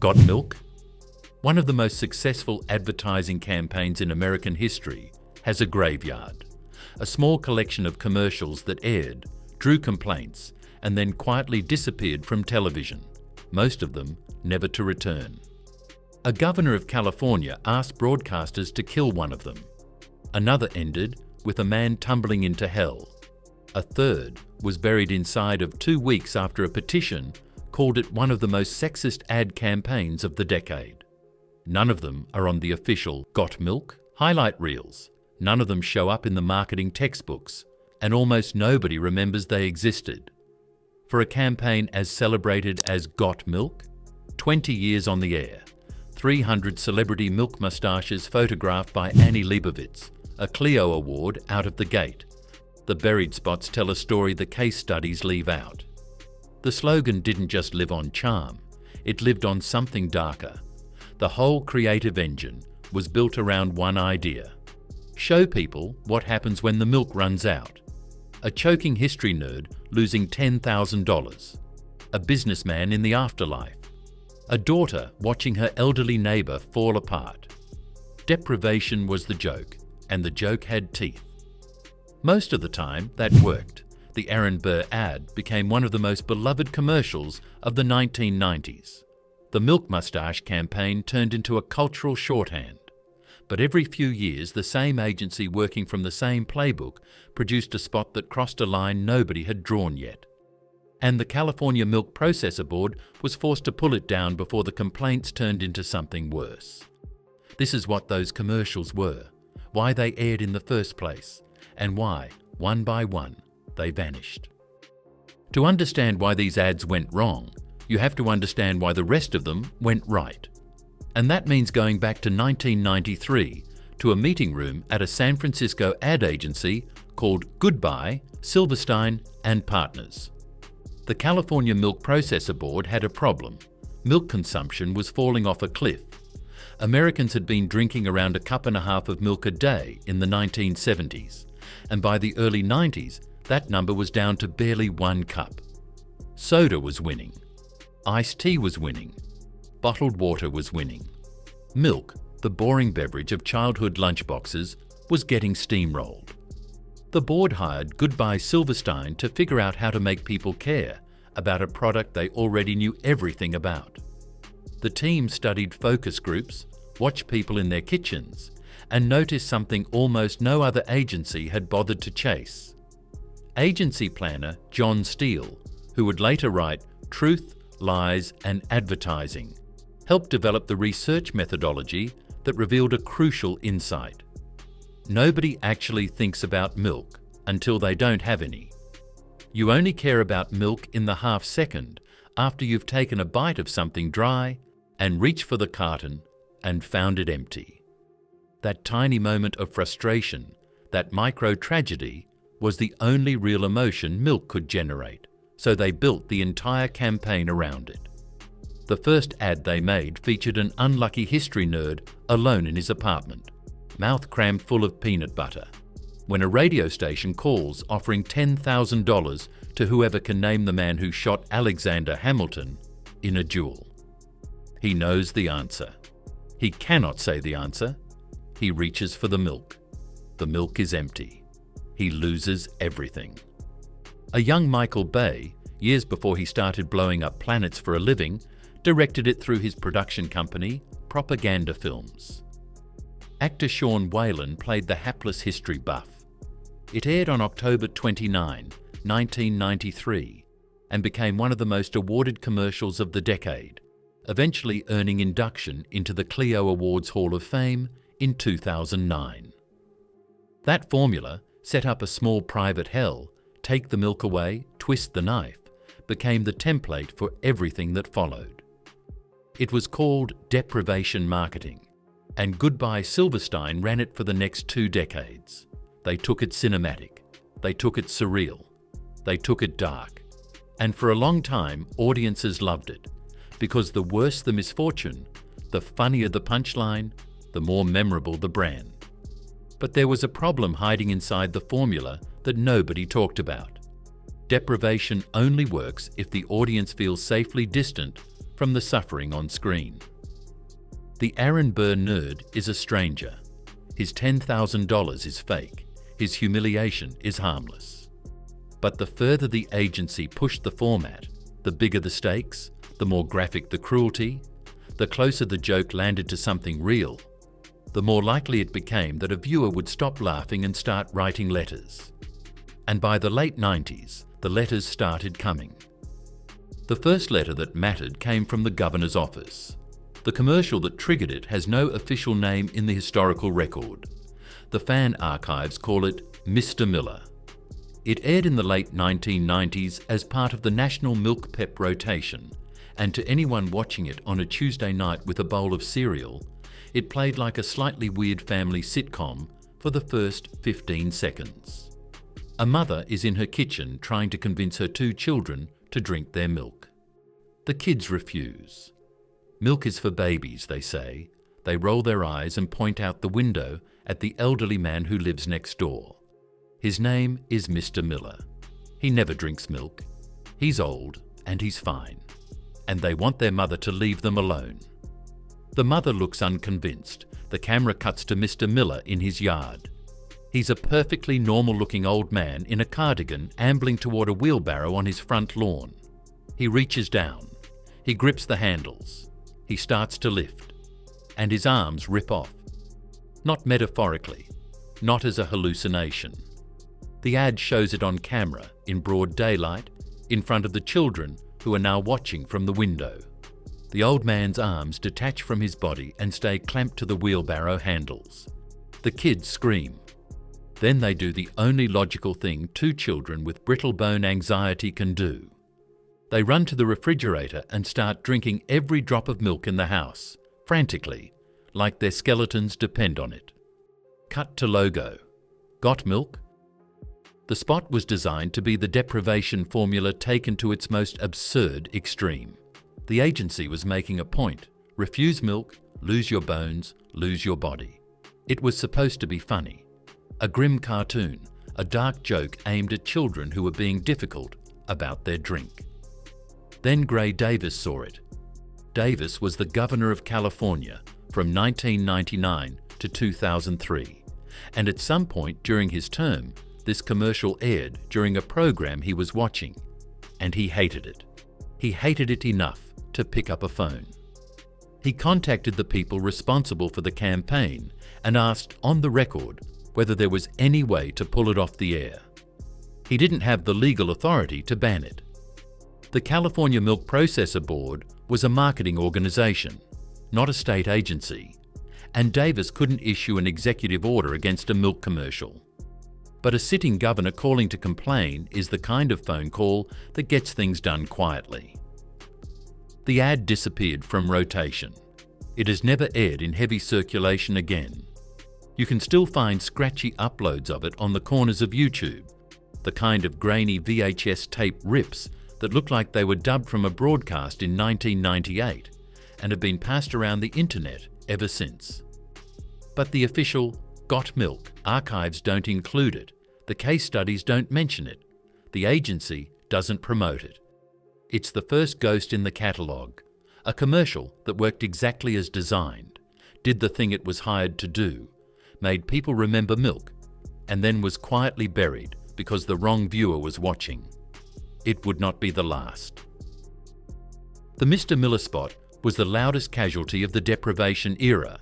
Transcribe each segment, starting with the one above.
Got milk? One of the most successful advertising campaigns in American history has a graveyard, a small collection of commercials that aired, drew complaints, and then quietly disappeared from television, most of them never to return. A governor of California asked broadcasters to kill one of them. Another ended with a man tumbling into hell. A third was buried inside of 2 weeks after a petition called it one of the most sexist ad campaigns of the decade. None of them are on the official Got Milk highlight reels. None of them show up in the marketing textbooks, and almost nobody remembers they existed. For a campaign as celebrated as Got Milk, 20 years on the air, 300 celebrity milk mustaches photographed by Annie Leibovitz, a Clio Award out of the gate. The buried spots tell a story the case studies leave out. The slogan didn't just live on charm, it lived on something darker. The whole creative engine was built around one idea: show people what happens when the milk runs out. A choking history nerd losing $10,000. A businessman in the afterlife. A daughter watching her elderly neighbour fall apart. Deprivation was the joke, and the joke had teeth. Most of the time, that worked. The Aaron Burr ad became one of the most beloved commercials of the 1990s. The milk mustache campaign turned into a cultural shorthand. But every few years, the same agency working from the same playbook produced a spot that crossed a line nobody had drawn yet. And the California Milk Processor Board was forced to pull it down before the complaints turned into something worse. This is what those commercials were, why they aired in the first place, and why, one by one, they vanished. To understand why these ads went wrong, you have to understand why the rest of them went right. And that means going back to 1993 to a meeting room at a San Francisco ad agency called Goodby, Silverstein Partners. The California Milk Processor Board had a problem. Milk consumption was falling off a cliff. Americans had been drinking around 1.5 cups of milk a day in the 1970s, and by the early 90s, that number was down to barely 1 cup. Soda was winning. Iced tea was winning. Bottled water was winning. Milk, the boring beverage of childhood lunchboxes, was getting steamrolled. The board hired Goodby Silverstein to figure out how to make people care about a product they already knew everything about. The team studied focus groups, watched people in their kitchens, and noticed something almost no other agency had bothered to chase. Agency planner John Steele, who would later write Truth, Lies, and Advertising, helped develop the research methodology that revealed a crucial insight. Nobody actually thinks about milk until they don't have any. You only care about milk in the half second after you've taken a bite of something dry and reached for the carton and found it empty. That tiny moment of frustration, that micro-tragedy, was the only real emotion milk could generate, so they built the entire campaign around it. The first ad they made featured an unlucky history nerd alone in his apartment, mouth crammed full of peanut butter, when a radio station calls offering $10,000 to whoever can name the man who shot Alexander Hamilton in a duel. He knows the answer. He cannot say the answer. He reaches for the milk. The milk is empty. He loses everything. A young Michael Bay, years before he started blowing up planets for a living, directed it through his production company, Propaganda Films. Actor Sean Whalen played the hapless history buff. It aired on October 29, 1993, and became one of the most awarded commercials of the decade, eventually earning induction into the Clio Awards Hall of Fame in 2009. That formula, set up a small private hell, take the milk away, twist the knife, became the template for everything that followed. It was called Deprivation marketing, and Goodby Silverstein ran it for the next 2 decades. They took it cinematic, they took it surreal, they took it dark, and for a long time audiences loved it, because the worse the misfortune, the funnier the punchline, the more memorable the brand. But there was a problem hiding inside the formula that nobody talked about. Deprivation only works if the audience feels safely distant from the suffering on screen. The Aaron Burr nerd is a stranger. His $10,000 is fake. His humiliation is harmless. But the further the agency pushed the format, the bigger the stakes, the more graphic the cruelty, the closer the joke landed to something real, the more likely it became that a viewer would stop laughing and start writing letters. And by the late 90s, the letters started coming. The first letter that mattered came from the governor's office. The commercial that triggered it has no official name in the historical record. The fan archives call it Mr. Miller. It aired in the late 1990s as part of the National Milk Pep rotation, and to anyone watching it on a Tuesday night with a bowl of cereal, it played like a slightly weird family sitcom for the first 15 seconds. A mother is in her kitchen trying to convince her 2 children to drink their milk. The kids refuse. Milk is for babies, they say. They roll their eyes and point out the window at the elderly man who lives next door. His name is Mr. Miller. He never drinks milk. He's old and he's fine. And they want their mother to leave them alone. The mother looks unconvinced. The camera cuts to Mr. Miller in his yard. He's a perfectly normal-looking old man in a cardigan ambling toward a wheelbarrow on his front lawn. He reaches down. He grips the handles. He starts to lift. And his arms rip off. Not metaphorically. Not as a hallucination. The ad shows it on camera, in broad daylight, in front of the children who are now watching from the window. The old man's arms detach from his body and stay clamped to the wheelbarrow handles. The kids scream. Then they do the only logical thing 2 children with brittle bone anxiety can do. They run to the refrigerator and start drinking every drop of milk in the house, frantically, like their skeletons depend on it. Cut to logo. Got milk? The spot was designed to be the deprivation formula taken to its most absurd extreme. The agency was making a point. Refuse milk, lose your bones, lose your body. It was supposed to be funny. A grim cartoon, a dark joke aimed at children who were being difficult about their drink. Then Gray Davis saw it. Davis was the governor of California from 1999 to 2003, and at some point during his term, this commercial aired during a program he was watching, and he hated it. He hated it enough to pick up a phone. He contacted the people responsible for the campaign and asked on the record whether there was any way to pull it off the air. He didn't have the legal authority to ban it. The California Milk Processor Board was a marketing organization, not a state agency, and Davis couldn't issue an executive order against a milk commercial. But a sitting governor calling to complain is the kind of phone call that gets things done quietly. The ad disappeared from rotation. It has never aired in heavy circulation again. You can still find scratchy uploads of it on the corners of YouTube, the kind of grainy VHS tape rips that look like they were dubbed from a broadcast in 1998 and have been passed around the internet ever since. But the official Got Milk archives don't include it. The case studies don't mention it. The agency doesn't promote it. It's the first ghost in the catalogue, a commercial that worked exactly as designed, did the thing it was hired to do, made people remember milk, and then was quietly buried because the wrong viewer was watching. It would not be the last. The Mr. Miller spot was the loudest casualty of the deprivation era,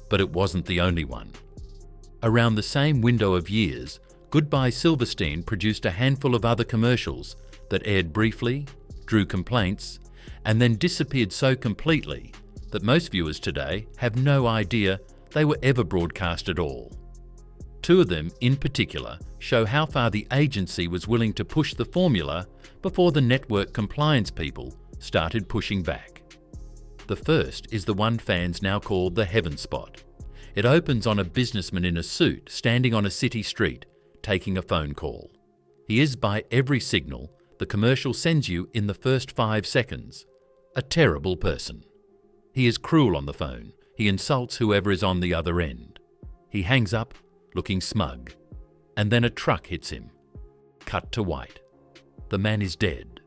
but it wasn't the only one. Around the same window of years, Goodby Silverstein produced a handful of other commercials that aired briefly, drew complaints, and then disappeared so completely that most viewers today have no idea they were ever broadcast at all. 2 of them, in particular, show how far the agency was willing to push the formula before the network compliance people started pushing back. The first is the one fans now call the Heaven Spot. It opens on a businessman in a suit standing on a city street, taking a phone call. He is, by every signal the commercial sends you in the first 5 seconds, a terrible person. He is cruel on the phone. He insults whoever is on the other end. He hangs up, looking smug, and then a truck hits him. Cut to white. The man is dead.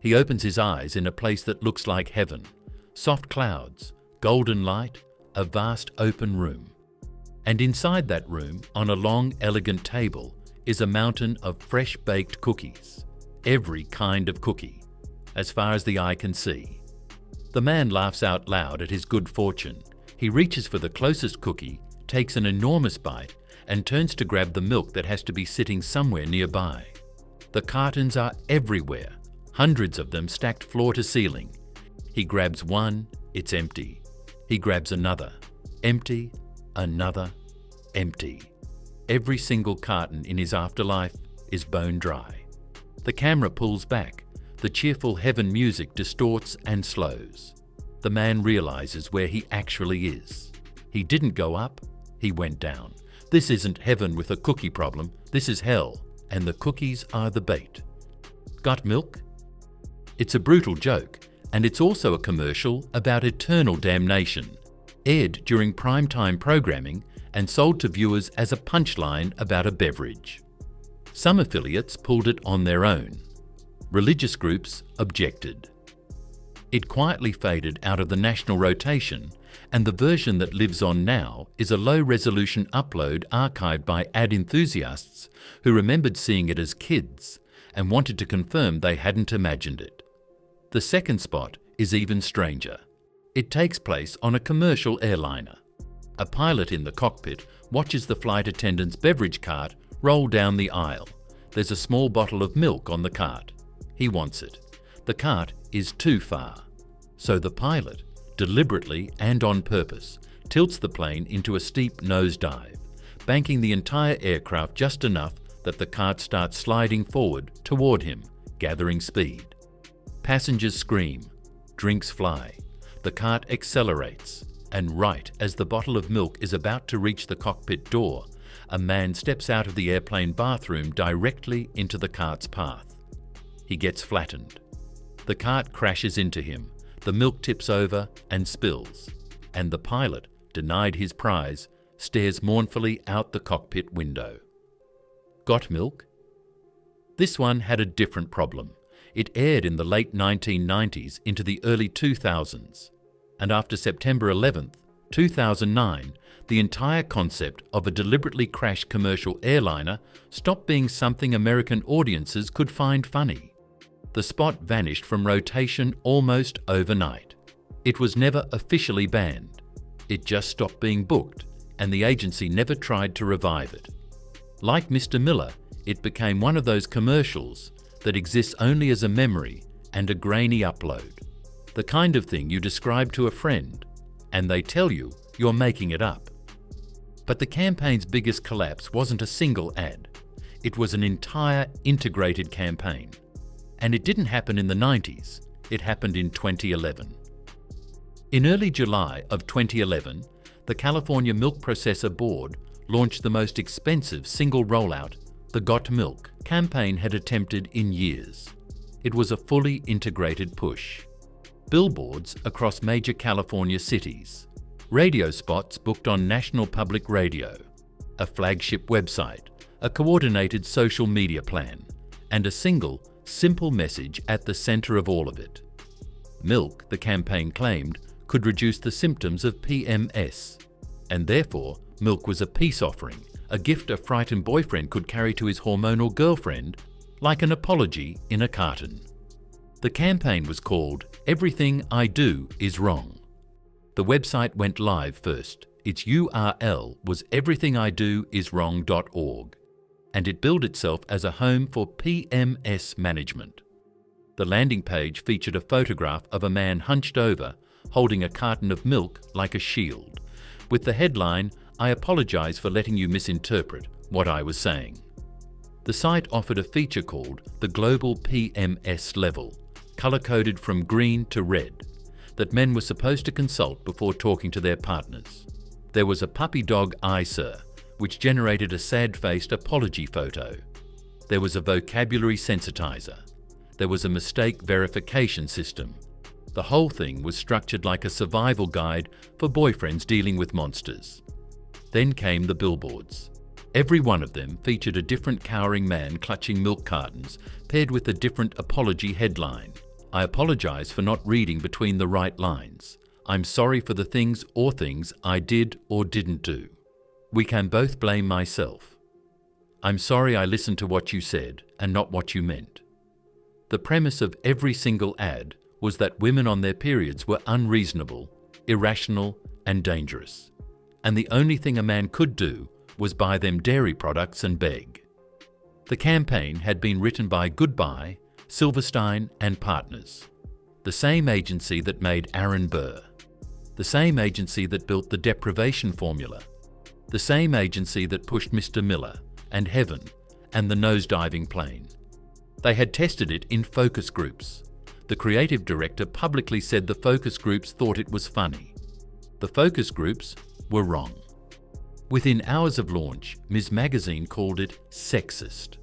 He opens his eyes in a place that looks like heaven. soft clouds, golden light, a vast open room. And inside that room, on a long, elegant table, is a mountain of fresh-baked cookies. Every kind of cookie, as far as the eye can see. The man laughs out loud at his good fortune. He reaches for the closest cookie, takes an enormous bite, and turns to grab the milk that has to be sitting somewhere nearby. The cartons are everywhere, hundreds of them stacked floor to ceiling. He grabs one, it's empty. He grabs another, empty, another, empty. Every single carton in his afterlife is bone dry. The camera pulls back. The cheerful heaven music distorts and slows. The man realizes where he actually is. He didn't go up, he went down. This isn't heaven with a cookie problem, this is hell, and the cookies are the bait. Got milk? It's a brutal joke, and it's also a commercial about eternal damnation, aired during primetime programming and sold to viewers as a punchline about a beverage. Some affiliates pulled it on their own. Religious groups objected. It quietly faded out of the national rotation, and the version that lives on now is a low-resolution upload archived by ad enthusiasts who remembered seeing it as kids and wanted to confirm they hadn't imagined it. The second spot is even stranger. It takes place on a commercial airliner. A pilot in the cockpit watches the flight attendant's beverage cart roll down the aisle. There's a small bottle of milk on the cart. He wants it. The cart is too far. So the pilot, deliberately and on purpose, tilts the plane into a steep nosedive, banking the entire aircraft just enough that the cart starts sliding forward toward him, gathering speed. Passengers scream. Drinks fly. The cart accelerates, and right as the bottle of milk is about to reach the cockpit door, a man steps out of the airplane bathroom directly into the cart's path. He gets flattened. The cart crashes into him, the milk tips over and spills, and the pilot, denied his prize, stares mournfully out the cockpit window. Got milk? This one had a different problem. It aired in the late 1990s into the early 2000s, and after September 11th, 2009, the entire concept of a deliberately crashed commercial airliner stopped being something American audiences could find funny. The spot vanished from rotation almost overnight. It was never officially banned. It just stopped being booked, and the agency never tried to revive it. Like Mr. Miller, it became one of those commercials that exists only as a memory and a grainy upload. The kind of thing you describe to a friend, and they tell you you're making it up. But the campaign's biggest collapse wasn't a single ad. It was an entire integrated campaign. And it didn't happen in the 90s, it happened in 2011. In early July of 2011, the California Milk Processor Board launched the most expensive single rollout the Got Milk campaign had attempted in years. It was a fully integrated push. Billboards across major California cities, radio spots booked on National Public Radio, a flagship website, a coordinated social media plan, and a single, simple message at the center of all of it. Milk, the campaign claimed, could reduce the symptoms of PMS, and therefore milk was a peace offering, a gift a frightened boyfriend could carry to his hormonal girlfriend, like an apology in a carton. The campaign was called Everything I Do Is Wrong. The website went live first. Its URL was everythingidoiswrong.org, and it billed itself as a home for PMS management. The landing page featured a photograph of a man hunched over, holding a carton of milk like a shield, with the headline, "I apologize for letting you misinterpret what I was saying." The site offered a feature called the Global PMS Level, color-coded from green to red, that men were supposed to consult before talking to their partners. There was a puppy dog "Aye sir," which generated a sad-faced apology photo. There was a vocabulary sensitizer. There was a mistake verification system. The whole thing was structured like a survival guide for boyfriends dealing with monsters. Then came the billboards. Every one of them featured a different cowering man clutching milk cartons, paired with a different apology headline. I apologize for not reading between the right lines. I'm sorry for the things I did or didn't do. We can both blame myself. I'm sorry I listened to what you said and not what you meant. The premise of every single ad was that women on their periods were unreasonable, irrational, and dangerous. And the only thing a man could do was buy them dairy products and beg. The campaign had been written by Goodby, Silverstein Partners, the same agency that made Aaron Burr, the same agency that built the Deprivation formula, the same agency that pushed Mr. Miller and Heaven and the nosediving plane. They had tested it in focus groups. The creative director publicly said the focus groups thought it was funny. The focus groups were wrong. Within hours of launch, Ms. Magazine called it sexist.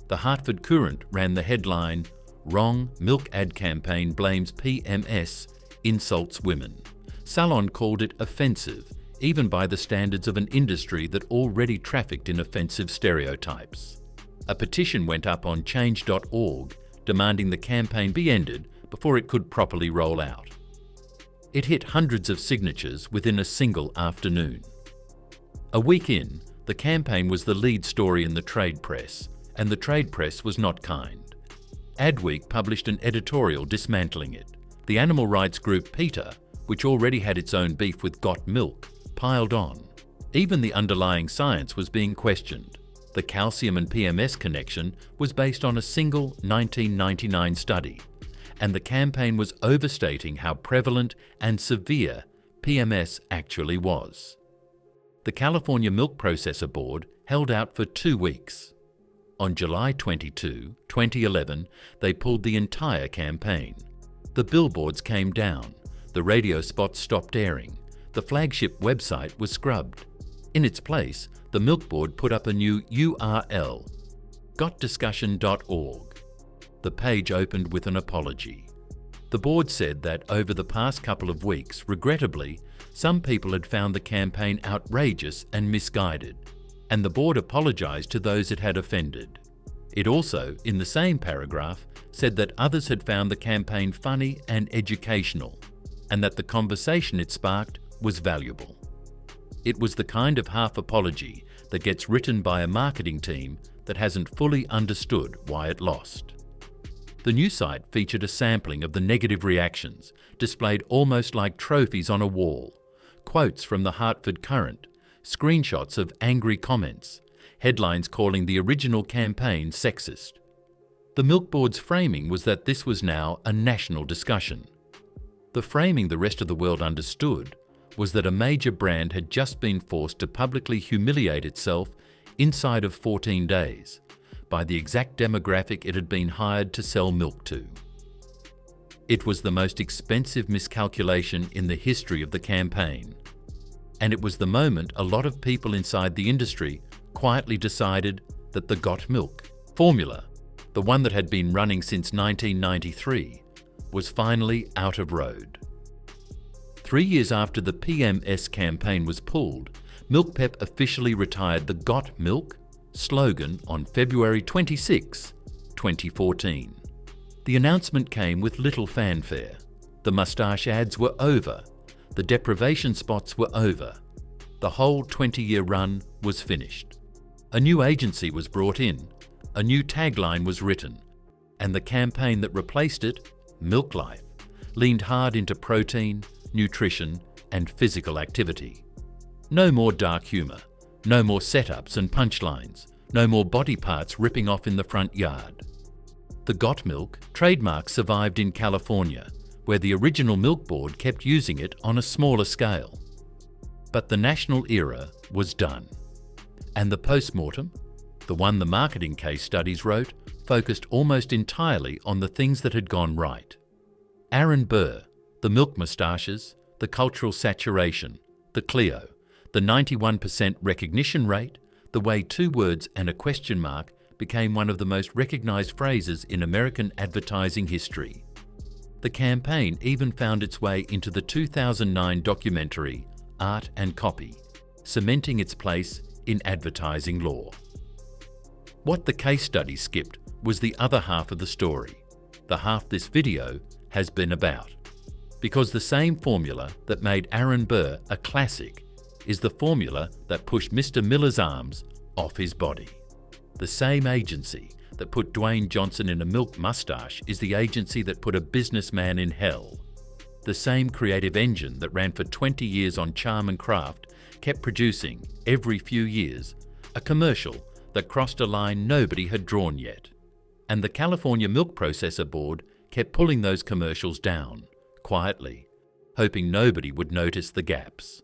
The Hartford Courant ran the headline, "Wrong Milk Ad Campaign Blames PMS, Insults Women." Salon called it offensive, even by the standards of an industry that already trafficked in offensive stereotypes. A petition went up on change.org demanding the campaign be ended before it could properly roll out. It hit hundreds of signatures within a single afternoon. A week in, the campaign was the lead story in the trade press, and the trade press was not kind. Adweek published an editorial dismantling it. The animal rights group PETA, which already had its own beef with Got Milk, piled on. Even the underlying science was being questioned. The calcium and PMS connection was based on a single 1999 study, and the campaign was overstating how prevalent and severe PMS actually was. The California Milk Processor Board held out for 2 weeks. On July 22, 2011, they pulled the entire campaign. The billboards came down, the radio spots stopped airing, the flagship website was scrubbed. In its place, the Milk Board put up a new URL, gotdiscussion.org. The page opened with an apology. The board said that over the past couple of weeks, regrettably, some people had found the campaign outrageous and misguided, and the board apologized to those it had offended. It also, in the same paragraph, said that others had found the campaign funny and educational, and that the conversation it sparked was valuable. It was the kind of half apology that gets written by a marketing team that hasn't fully understood why it lost. The new site featured a sampling of the negative reactions, displayed almost like trophies on a wall, quotes from the Hartford Courant, screenshots of angry comments, headlines calling the original campaign sexist. The Milk Board's framing was that this was now a national discussion. The framing the rest of the world understood was that a major brand had just been forced to publicly humiliate itself inside of 14 days by the exact demographic it had been hired to sell milk to. It was the most expensive miscalculation in the history of the campaign, and it was the moment a lot of people inside the industry quietly decided that the Got Milk formula, the one that had been running since 1993, was finally out of road. 3 years after the PMS campaign was pulled, MilkPEP officially retired the Got Milk slogan on February 26, 2014. The announcement came with little fanfare. The mustache ads were over. The deprivation spots were over. The whole 20-year run was finished. A new agency was brought in. A new tagline was written. And the campaign that replaced it, Milk Life, leaned hard into protein, nutrition, and physical activity. No more dark humour. No more setups and punchlines. No more body parts ripping off in the front yard. The Got Milk trademark survived in California, where the original Milk Board kept using it on a smaller scale. But the national era was done. And the postmortem, the one the marketing case studies wrote, focused almost entirely on the things that had gone right. Aaron Burr, the milk moustaches, the cultural saturation, the Clio, the 91% recognition rate, the way 2 words and a question mark became one of the most recognized phrases in American advertising history. The campaign even found its way into the 2009 documentary Art and Copy, cementing its place in advertising lore. What the case study skipped was the other half of the story. the half this video has been about. Because the same formula that made Aaron Burr a classic is the formula that pushed Mr. Miller's arms off his body. The same agency that put Dwayne Johnson in a milk mustache is the agency that put a businessman in hell. The same creative engine that ran for 20 years on charm and craft kept producing, every few years, a commercial that crossed a line nobody had drawn yet. And the California Milk Processor Board kept pulling those commercials down, quietly, hoping nobody would notice the gaps.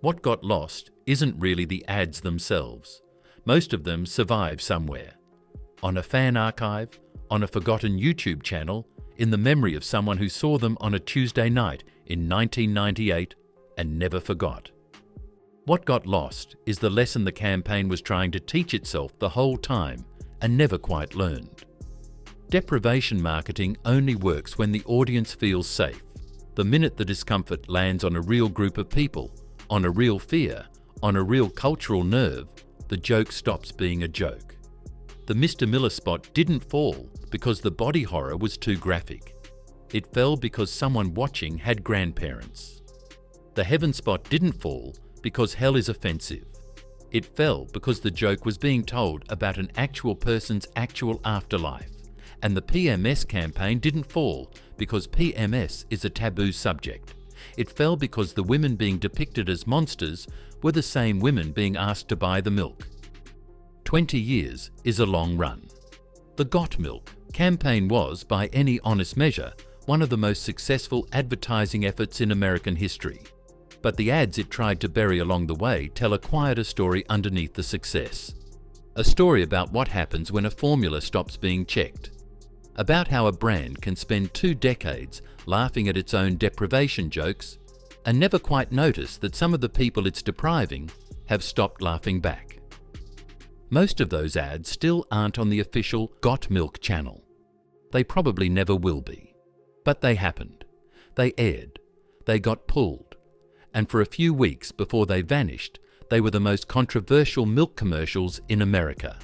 What got lost isn't really the ads themselves. Most of them survive somewhere. On a fan archive, on a forgotten YouTube channel, in the memory of someone who saw them on a Tuesday night in 1998 and never forgot. What got lost is the lesson the campaign was trying to teach itself the whole time and never quite learned. Deprivation marketing only works when the audience feels safe. The minute the discomfort lands on a real group of people, on a real fear, on a real cultural nerve, the joke stops being a joke. The Mr. Miller spot didn't fall because the body horror was too graphic. It fell because someone watching had grandparents. The heaven spot didn't fall because hell is offensive. It fell because the joke was being told about an actual person's actual afterlife. And the PMS campaign didn't fall because PMS is a taboo subject. It fell because the women being depicted as monsters were the same women being asked to buy the milk. 20 years is a long run. The Got Milk campaign was, by any honest measure, one of the most successful advertising efforts in American history. But the ads it tried to bury along the way tell a quieter story underneath the success. A story about what happens when a formula stops being checked. About how a brand can spend 2 decades laughing at its own deprivation jokes and never quite notice that some of the people it's depriving have stopped laughing back. Most of those ads still aren't on the official Got Milk channel. They probably never will be. But they happened. They aired. They got pulled. And for a few weeks before they vanished, they were the most controversial milk commercials in America.